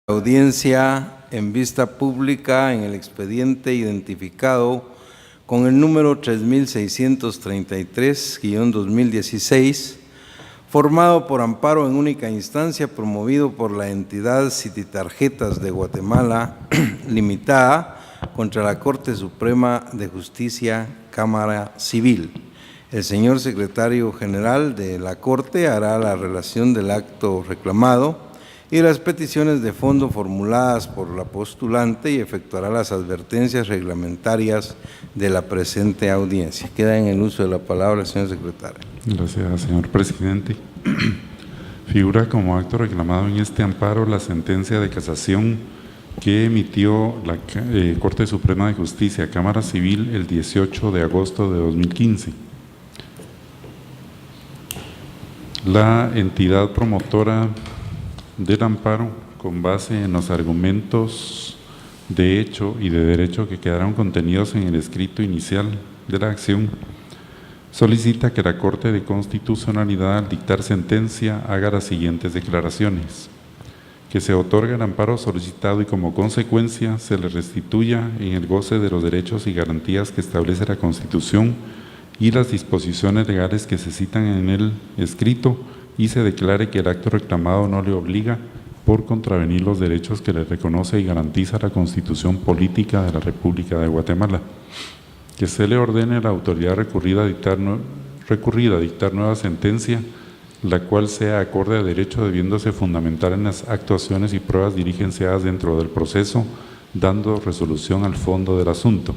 Audiencia en vista pública en el expediente identificado con el número 3633-2016, formado por amparo en única instancia promovido por la entidad Cititarjetas de Guatemala Limitada contra la Corte Suprema de Justicia, Cámara Civil. El señor secretario general de la Corte hará la relación del acto reclamado y las peticiones de fondo formuladas por la postulante y efectuará las advertencias reglamentarias de la presente audiencia. Queda en el uso de la palabra el señor secretario. Gracias, señor presidente. Figura como acto reclamado en este amparo la sentencia de casación que emitió la Corte Suprema de Justicia, Cámara Civil, el 18 de agosto de 2015. La entidad promotora del amparo, con base en los argumentos de hecho y de derecho que quedaron contenidos en el escrito inicial de la acción, solicita que la Corte de Constitucionalidad, al dictar sentencia, haga las siguientes declaraciones: que se otorga el amparo solicitado y como consecuencia se le restituya en el goce de los derechos y garantías que establece la Constitución y las disposiciones legales que se citan en el escrito, y se declare que el acto reclamado no le obliga por contravenir los derechos que le reconoce y garantiza la Constitución Política de la República de Guatemala. Que se le ordene a la autoridad recurrida a dictar nueva sentencia, la cual sea acorde a derecho, debiéndose fundamentar en las actuaciones y pruebas diligenciadas dentro del proceso, dando resolución al fondo del asunto.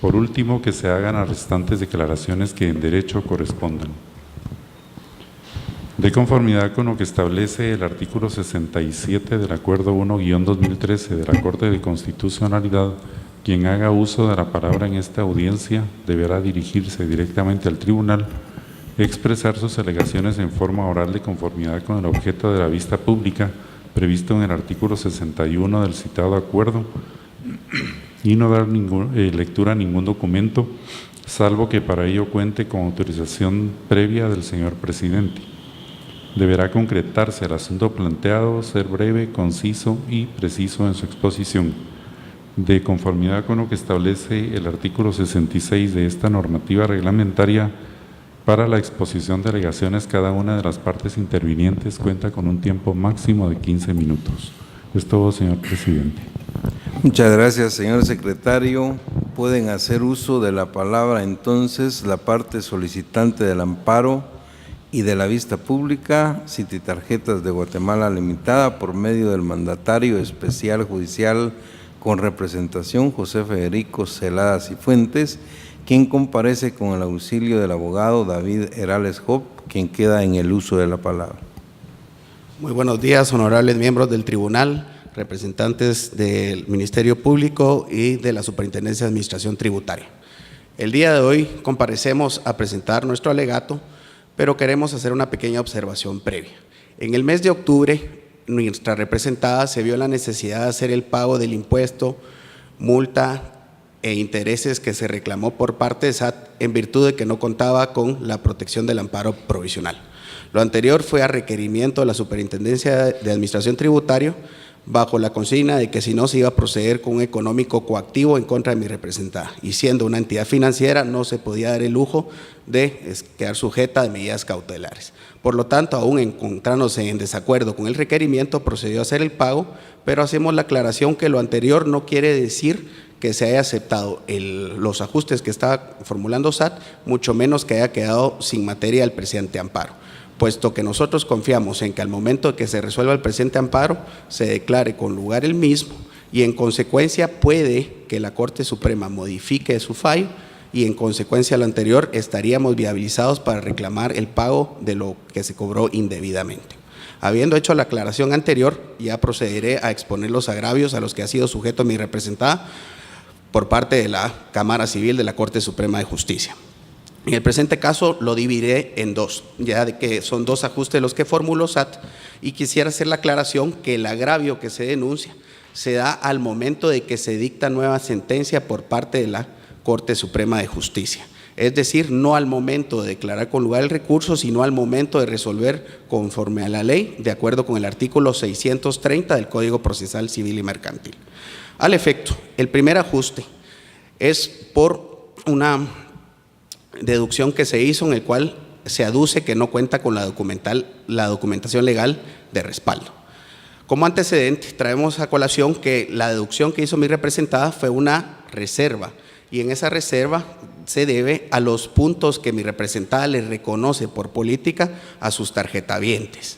Por último, que se hagan las restantes declaraciones que en derecho correspondan. De conformidad con lo que establece el artículo 67 del Acuerdo 1-2013 de la Corte de Constitucionalidad, quien haga uso de la palabra en esta audiencia deberá dirigirse directamente al tribunal, expresar sus alegaciones en forma oral de conformidad con el objeto de la vista pública previsto en el artículo 61 del citado acuerdo y no dar lectura a ningún documento, salvo que para ello cuente con autorización previa del señor presidente. Deberá concretarse el asunto planteado, ser breve, conciso y preciso en su exposición. De conformidad con lo que establece el artículo 66 de esta normativa reglamentaria, para la exposición de alegaciones cada una de las partes intervinientes cuenta con un tiempo máximo de 15 minutos. Es todo, señor presidente. Muchas gracias, señor secretario. Pueden hacer uso de la palabra entonces la parte solicitante del amparo y de la vista pública, Cititarjetas de Guatemala Limitada, por medio del mandatario especial judicial con representación José Federico Celada Cifuentes, quien comparece con el auxilio del abogado David Herales Job, quien queda en el uso de la palabra. Muy buenos días, honorables miembros del tribunal, representantes del Ministerio Público y de la Superintendencia de Administración Tributaria. El día de hoy comparecemos a presentar nuestro alegato, pero queremos hacer una pequeña observación previa. En el mes de octubre, nuestra representada se vio la necesidad de hacer el pago del impuesto, multa e intereses que se reclamó por parte de SAT en virtud de que no contaba con la protección del amparo provisional. Lo anterior fue a requerimiento de la Superintendencia de Administración Tributaria, bajo la consigna de que si no se iba a proceder con un económico coactivo en contra de mi representada, y siendo una entidad financiera no se podía dar el lujo de quedar sujeta de medidas cautelares. Por lo tanto, aún encontrándose en desacuerdo con el requerimiento, procedió a hacer el pago, pero hacemos la aclaración que lo anterior no quiere decir que se haya aceptado los ajustes que estaba formulando SAT, mucho menos que haya quedado sin materia el presente amparo, puesto que nosotros confiamos en que al momento de que se resuelva el presente amparo, se declare con lugar el mismo y en consecuencia puede que la Corte Suprema modifique su fallo y en consecuencia a lo anterior estaríamos viabilizados para reclamar el pago de lo que se cobró indebidamente. Habiendo hecho la aclaración anterior, ya procederé a exponer los agravios a los que ha sido sujeto mi representada por parte de la Cámara Civil de la Corte Suprema de Justicia. En el presente caso lo dividiré en dos, ya de que son dos ajustes los que formuló SAT, y quisiera hacer la aclaración que el agravio que se denuncia se da al momento de que se dicta nueva sentencia por parte de la Corte Suprema de Justicia. es decir, no al momento de declarar con lugar el recurso, sino al momento de resolver conforme a la ley, de acuerdo con el artículo 630 del Código Procesal Civil y Mercantil. Al efecto, el primer ajuste es por una deducción que se hizo en el cual se aduce que no cuenta con la documentación legal de respaldo. Como antecedente, traemos a colación que la deducción que hizo mi representada fue una reserva, y en esa reserva se debe a los puntos que mi representada le reconoce por política a sus tarjetavientes.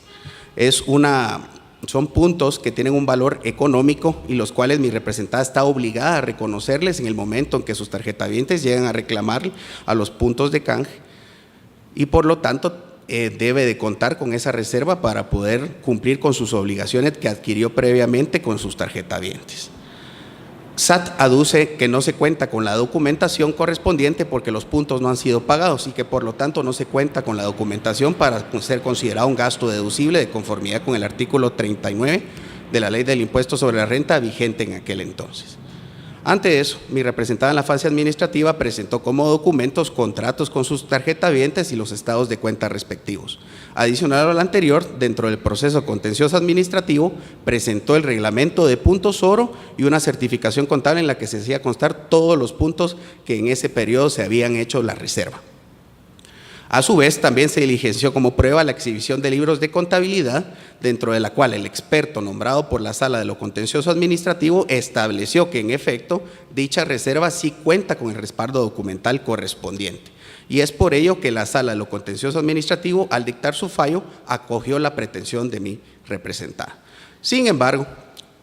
Son puntos que tienen un valor económico y los cuales mi representada está obligada a reconocerles en el momento en que sus tarjetavientes llegan a reclamar a los puntos de canje, y por lo tanto debe de contar con esa reserva para poder cumplir con sus obligaciones que adquirió previamente con sus tarjetavientes. SAT aduce que no se cuenta con la documentación correspondiente porque los puntos no han sido pagados y que por lo tanto no se cuenta con la documentación para ser considerado un gasto deducible de conformidad con el artículo 39 de la Ley del Impuesto sobre la Renta vigente en aquel entonces. Ante eso, mi representada en la fase administrativa presentó como documentos contratos con sus tarjetavientes y los estados de cuenta respectivos. Adicional a lo anterior, dentro del proceso contencioso administrativo, presentó el reglamento de puntos oro y una certificación contable en la que se hacía constar todos los puntos que en ese periodo se habían hecho la reserva. A su vez, también se diligenció como prueba la exhibición de libros de contabilidad, dentro de la cual el experto nombrado por la Sala de lo Contencioso Administrativo estableció que en efecto dicha reserva sí cuenta con el respaldo documental correspondiente. Y es por ello que la Sala de lo Contencioso Administrativo, al dictar su fallo, acogió la pretensión de mi representada. Sin embargo,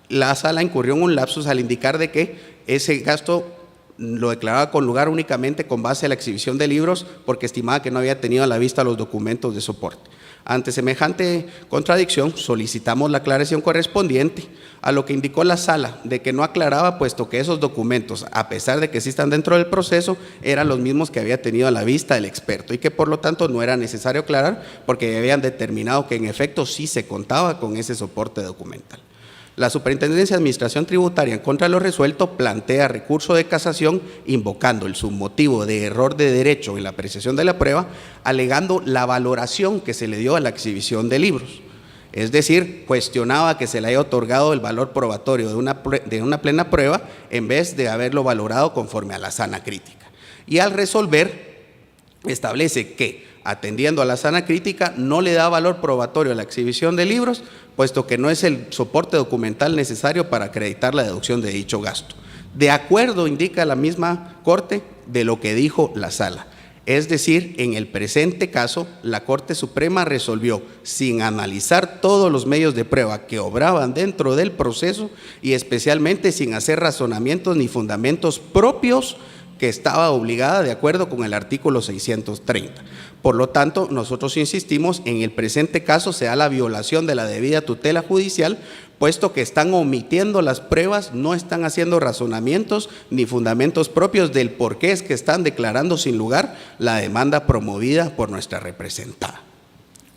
la Sala incurrió en un lapsus al indicar de que ese gasto lo declaraba con lugar únicamente con base a la exhibición de libros porque estimaba que no había tenido a la vista los documentos de soporte. Ante semejante contradicción, solicitamos la aclaración correspondiente, a lo que indicó la Sala de que no aclaraba, puesto que esos documentos, a pesar de que sí están dentro del proceso, eran los mismos que había tenido a la vista el experto y que por lo tanto no era necesario aclarar porque habían determinado que en efecto sí se contaba con ese soporte documental. La Superintendencia de Administración Tributaria, en contra de lo resuelto, plantea recurso de casación invocando el submotivo de error de derecho en la apreciación de la prueba, alegando la valoración que se le dio a la exhibición de libros. Es decir, cuestionaba que se le haya otorgado el valor probatorio de una plena prueba en vez de haberlo valorado conforme a la sana crítica. Y al resolver, establece que, atendiendo a la sana crítica, no le da valor probatorio a la exhibición de libros, puesto que no es el soporte documental necesario para acreditar la deducción de dicho gasto. De acuerdo, indica la misma Corte, de lo que dijo la Sala. Es decir, en el presente caso, la Corte Suprema resolvió, sin analizar todos los medios de prueba que obraban dentro del proceso y especialmente sin hacer razonamientos ni fundamentos propios, que estaba obligada de acuerdo con el artículo 630. Por lo tanto, nosotros insistimos, en el presente caso se da la violación de la debida tutela judicial, puesto que están omitiendo las pruebas, no están haciendo razonamientos ni fundamentos propios del por qué es que están declarando sin lugar la demanda promovida por nuestra representada.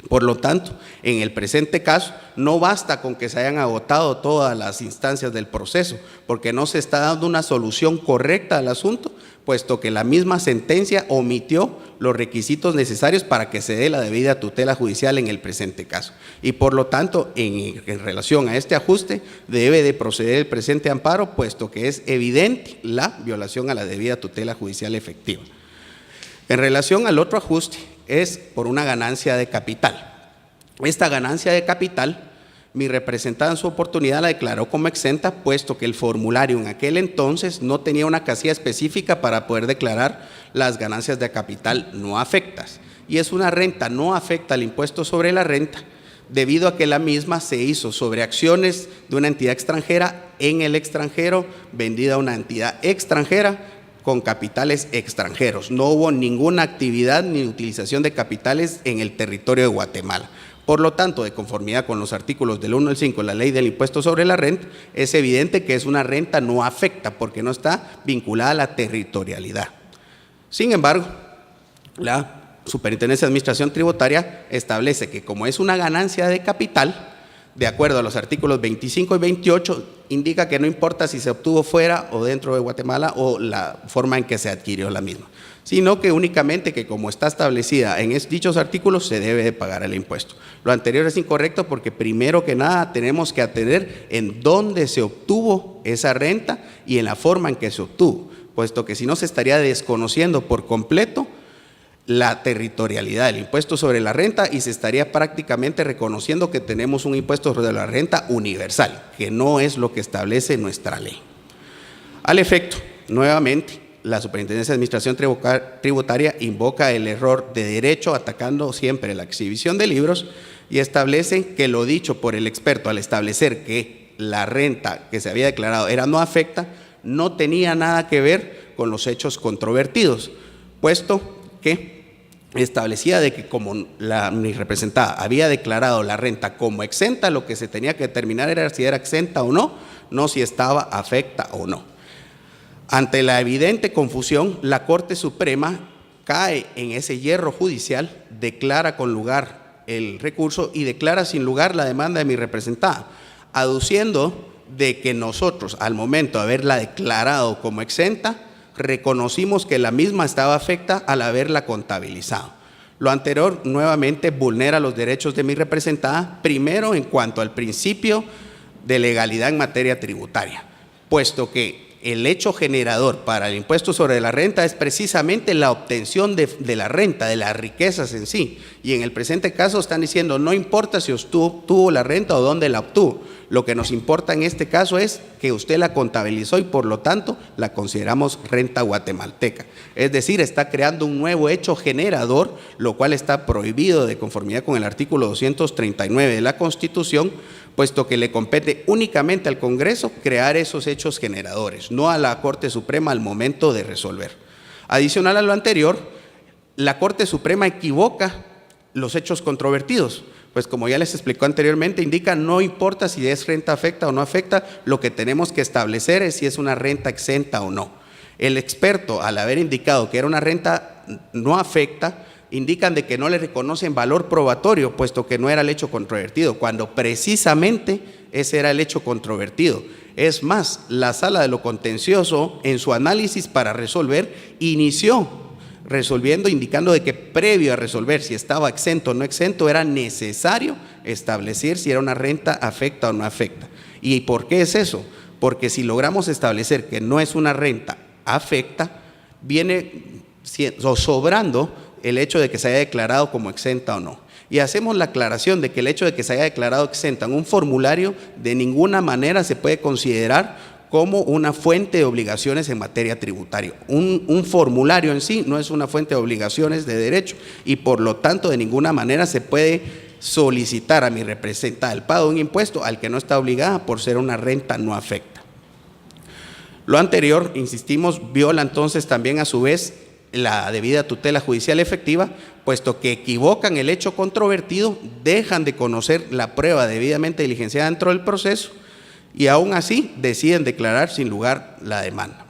Por lo tanto, en el presente caso, no basta con que se hayan agotado todas las instancias del proceso, porque no se está dando una solución correcta al asunto, puesto que la misma sentencia omitió los requisitos necesarios para que se dé la debida tutela judicial en el presente caso. Y por lo tanto, en relación a este ajuste, debe de proceder el presente amparo, puesto que es evidente la violación a la debida tutela judicial efectiva. En relación al otro ajuste, es por una ganancia de capital. Esta ganancia de capital, mi representada en su oportunidad la declaró como exenta, puesto que el formulario en aquel entonces no tenía una casilla específica para poder declarar las ganancias de capital no afectas. Y es una renta no afecta al impuesto sobre la renta, debido a que la misma se hizo sobre acciones de una entidad extranjera en el extranjero, vendida a una entidad extranjera, con capitales extranjeros. No hubo ninguna actividad ni utilización de capitales en el territorio de Guatemala. Por lo tanto, de conformidad con los artículos del 1 al 5 de la Ley del Impuesto sobre la Renta, es evidente que es una renta no afecta porque no está vinculada a la territorialidad. Sin embargo, la Superintendencia de Administración Tributaria establece que como es una ganancia de capital, de acuerdo a los artículos 25 y 28, indica que no importa si se obtuvo fuera o dentro de Guatemala o la forma en que se adquirió la misma. sino que únicamente que como está establecida en dichos artículos se debe de pagar el impuesto. Lo anterior es incorrecto porque primero que nada tenemos que atender en dónde se obtuvo esa renta y en la forma en que se obtuvo, puesto que si no se estaría desconociendo por completo la territorialidad del impuesto sobre la renta y se estaría prácticamente reconociendo que tenemos un impuesto sobre la renta universal, que no es lo que establece nuestra ley. Al efecto, nuevamente, la Superintendencia de Administración Tributaria invoca el error de derecho atacando siempre la exhibición de libros y establece que lo dicho por el experto al establecer que la renta que se había declarado era no afecta, no tenía nada que ver con los hechos controvertidos, puesto que establecía de que como mi representada había declarado la renta como exenta, lo que se tenía que determinar era si era exenta o no, no si estaba afecta o no. Ante la evidente confusión, la Corte Suprema cae en ese hierro judicial, declara con lugar el recurso y declara sin lugar la demanda de mi representada, aduciendo de que nosotros, al momento de haberla declarado como exenta, reconocimos que la misma estaba afecta al haberla contabilizado. Lo anterior nuevamente vulnera los derechos de mi representada, primero en cuanto al principio de legalidad en materia tributaria, puesto que el hecho generador para el impuesto sobre la renta es precisamente la obtención de la renta, de las riquezas en sí. Y en el presente caso están diciendo, no importa si obtuvo la renta o dónde la obtuvo. Lo que nos importa en este caso es que usted la contabilizó y por lo tanto la consideramos renta guatemalteca. Es decir, está creando un nuevo hecho generador, lo cual está prohibido de conformidad con el artículo 239 de la Constitución, puesto que le compete únicamente al Congreso crear esos hechos generadores, no a la Corte Suprema al momento de resolver. Adicional a lo anterior, la Corte Suprema equivoca los hechos controvertidos, pues como ya les explicó anteriormente, indica no importa si es renta afecta o no afecta, lo que tenemos que establecer es si es una renta exenta o no. El experto, al haber indicado que era una renta no afecta, indican de que no le reconocen valor probatorio, puesto que no era el hecho controvertido, cuando precisamente ese era el hecho controvertido. Es más, la Sala de lo Contencioso, en su análisis para resolver, inició resolviendo, indicando de que previo a resolver si estaba exento o no exento, era necesario establecer si era una renta afecta o no afecta. ¿Y por qué es eso? Porque si logramos establecer que no es una renta afecta, viene sobrando el hecho de que se haya declarado como exenta o no. Y hacemos la aclaración de que el hecho de que se haya declarado exenta en un formulario de ninguna manera se puede considerar como una fuente de obligaciones en materia tributaria. Un formulario en sí no es una fuente de obligaciones de derecho y por lo tanto de ninguna manera se puede solicitar a mi representada el pago de un impuesto al que no está obligada por ser una renta no afecta. Lo anterior, insistimos, viola entonces también a su vez la debida tutela judicial efectiva, puesto que equivocan el hecho controvertido, dejan de conocer la prueba debidamente diligenciada dentro del proceso y aún así deciden declarar sin lugar la demanda.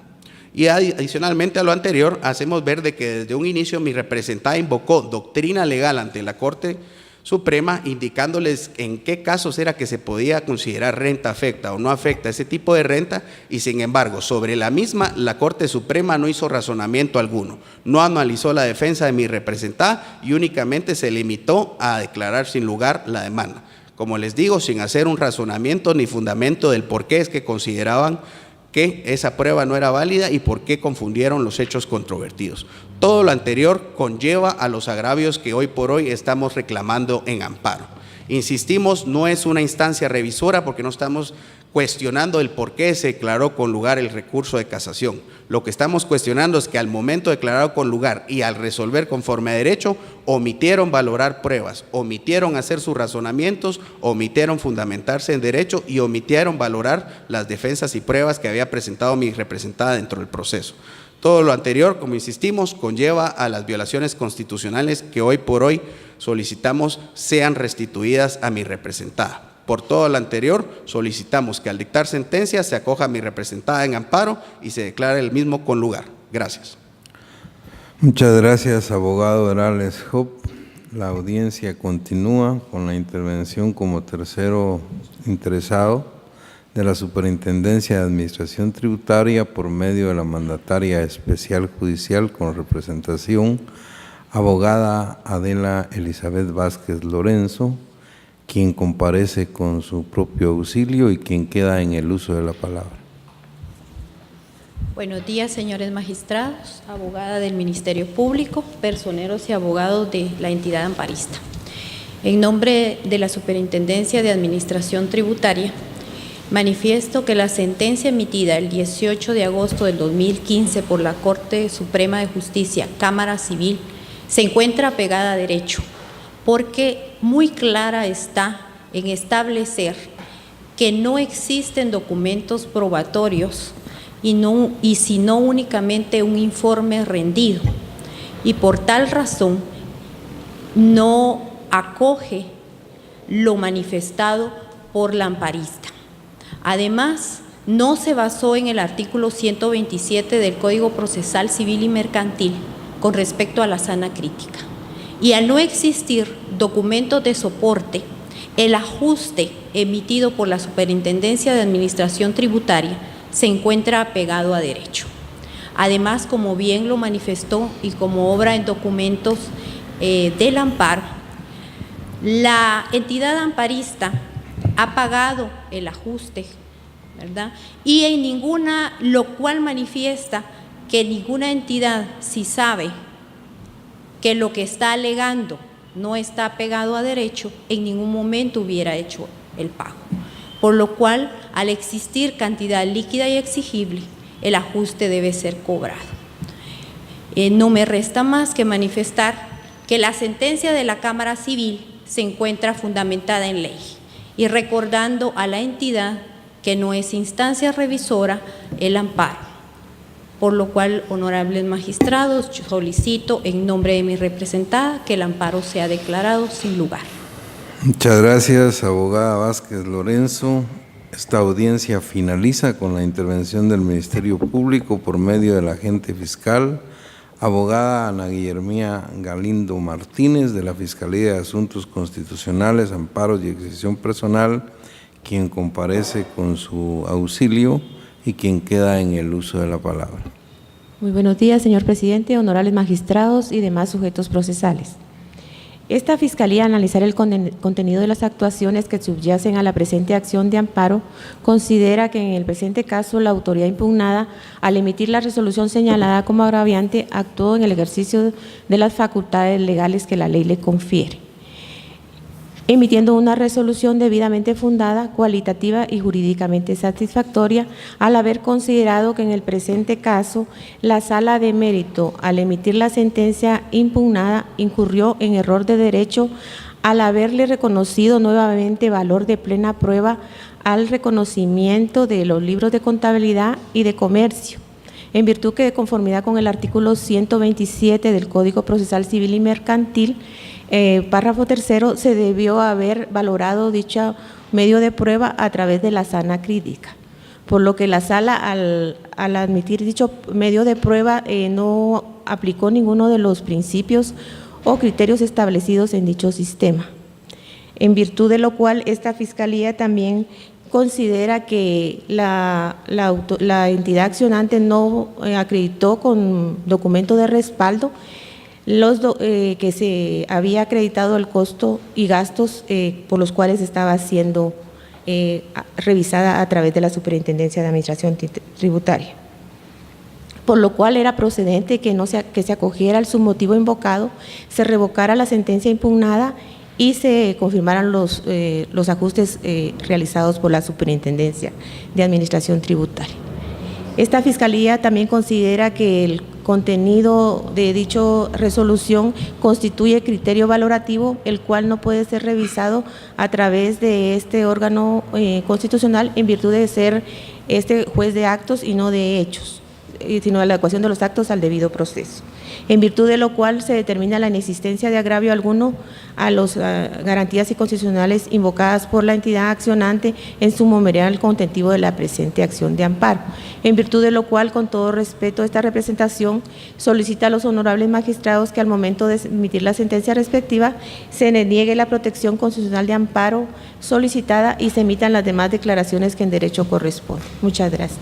Y adicionalmente a lo anterior, hacemos ver de que desde un inicio mi representada invocó doctrina legal ante la Corte Suprema, indicándoles en qué casos era que se podía considerar renta afecta o no afecta ese tipo de renta, y sin embargo, sobre la misma, la Corte Suprema no hizo razonamiento alguno, no analizó la defensa de mi representada y únicamente se limitó a declarar sin lugar la demanda. Como les digo, sin hacer un razonamiento ni fundamento del por qué es que consideraban que esa prueba no era válida y por qué confundieron los hechos controvertidos. Todo lo anterior conlleva a los agravios que hoy por hoy estamos reclamando en amparo. Insistimos, no es una instancia revisora porque no estamos cuestionando el por qué se declaró con lugar el recurso de casación. Lo que estamos cuestionando es que al momento de declarar con lugar y al resolver conforme a derecho, omitieron valorar pruebas, omitieron hacer sus razonamientos, omitieron fundamentarse en derecho y omitieron valorar las defensas y pruebas que había presentado mi representada dentro del proceso. Todo lo anterior, como insistimos, conlleva a las violaciones constitucionales que hoy por hoy solicitamos sean restituidas a mi representada. Por todo lo anterior, solicitamos que al dictar sentencia se acoja a mi representada en amparo y se declare el mismo con lugar. Gracias. Muchas gracias, abogado Herales Hop. La audiencia continúa con la intervención como tercero interesado de la Superintendencia de Administración Tributaria por medio de la Mandataria Especial Judicial con representación, abogada Adela Elizabeth Vázquez Lorenzo, quien comparece con su propio auxilio y quien queda en el uso de la palabra. Buenos días, señores magistrados, abogada del Ministerio Público, personeros y abogados de la entidad amparista. En nombre de la Superintendencia de Administración Tributaria, manifiesto que la sentencia emitida el 18 de agosto del 2015 por la Corte Suprema de Justicia, Cámara Civil, se encuentra apegada a derecho, porque muy clara está en establecer que no existen documentos probatorios y sino únicamente un informe rendido, y por tal razón no acoge lo manifestado por la amparista. Además, no se basó en el artículo 127 del Código Procesal Civil y Mercantil con respecto a la sana crítica. Y al no existir documentos de soporte, el ajuste emitido por la Superintendencia de Administración Tributaria se encuentra apegado a derecho. Además, como bien lo manifestó y como obra en documentos del amparo, la entidad amparista ha pagado el ajuste, ¿verdad? Y en ninguna, lo cual manifiesta que ninguna entidad, si sabe que lo que está alegando no está apegado a derecho, en ningún momento hubiera hecho el pago. Por lo cual, al existir cantidad líquida y exigible, el ajuste debe ser cobrado. No me resta más que manifestar que la sentencia de la Cámara Civil se encuentra fundamentada en ley, y recordando a la entidad que no es instancia revisora el amparo. Por lo cual, honorables magistrados, yo solicito en nombre de mi representada que el amparo sea declarado sin lugar. Muchas gracias, abogada Vázquez Lorenzo. Esta audiencia finaliza con la intervención del Ministerio Público por medio del agente fiscal, abogada Ana Guillermina Galindo Martínez, de la Fiscalía de Asuntos Constitucionales, Amparos y Excepción Personal, quien comparece con su auxilio y quien queda en el uso de la palabra. Muy buenos días, señor presidente, honorables magistrados y demás sujetos procesales. Esta Fiscalía, al analizar el contenido de las actuaciones que subyacen a la presente acción de amparo, considera que en el presente caso la autoridad impugnada, al emitir la resolución señalada como agraviante, actuó en el ejercicio de las facultades legales que la ley le confiere, emitiendo una resolución debidamente fundada, cualitativa y jurídicamente satisfactoria, al haber considerado que en el presente caso la Sala de Mérito, al emitir la sentencia impugnada, incurrió en error de derecho al haberle reconocido nuevamente valor de plena prueba al reconocimiento de los libros de contabilidad y de comercio, en virtud que, de conformidad con el artículo 127 del Código Procesal Civil y Mercantil, párrafo tercero, se debió haber valorado dicho medio de prueba a través de la sana crítica, por lo que la Sala, al admitir dicho medio de prueba, no aplicó ninguno de los principios o criterios establecidos en dicho sistema, en virtud de lo cual esta Fiscalía también considera que la entidad accionante no acreditó con documento de respaldo que se había acreditado el costo y gastos por los cuales estaba siendo revisada a través de la Superintendencia de Administración Tributaria. Por lo cual era procedente que se acogiera al submotivo invocado, se revocara la sentencia impugnada y se confirmaran los ajustes realizados por la Superintendencia de Administración Tributaria. Esta Fiscalía también considera que el contenido de dicha resolución constituye criterio valorativo, el cual no puede ser revisado a través de este órgano constitucional en virtud de ser este juez de actos y no de hechos. sino a la adecuación de los actos al debido proceso. En virtud de lo cual se determina la inexistencia de agravio alguno a las garantías constitucionales invocadas por la entidad accionante en su memorial contentivo de la presente acción de amparo. En virtud de lo cual, con todo respeto, esta representación solicita a los honorables magistrados que al momento de emitir la sentencia respectiva se les niegue la protección constitucional de amparo solicitada y se emitan las demás declaraciones que en derecho corresponden. Muchas gracias.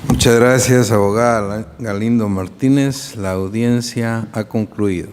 Muchas gracias, abogada Galindo Martínez. La audiencia ha concluido.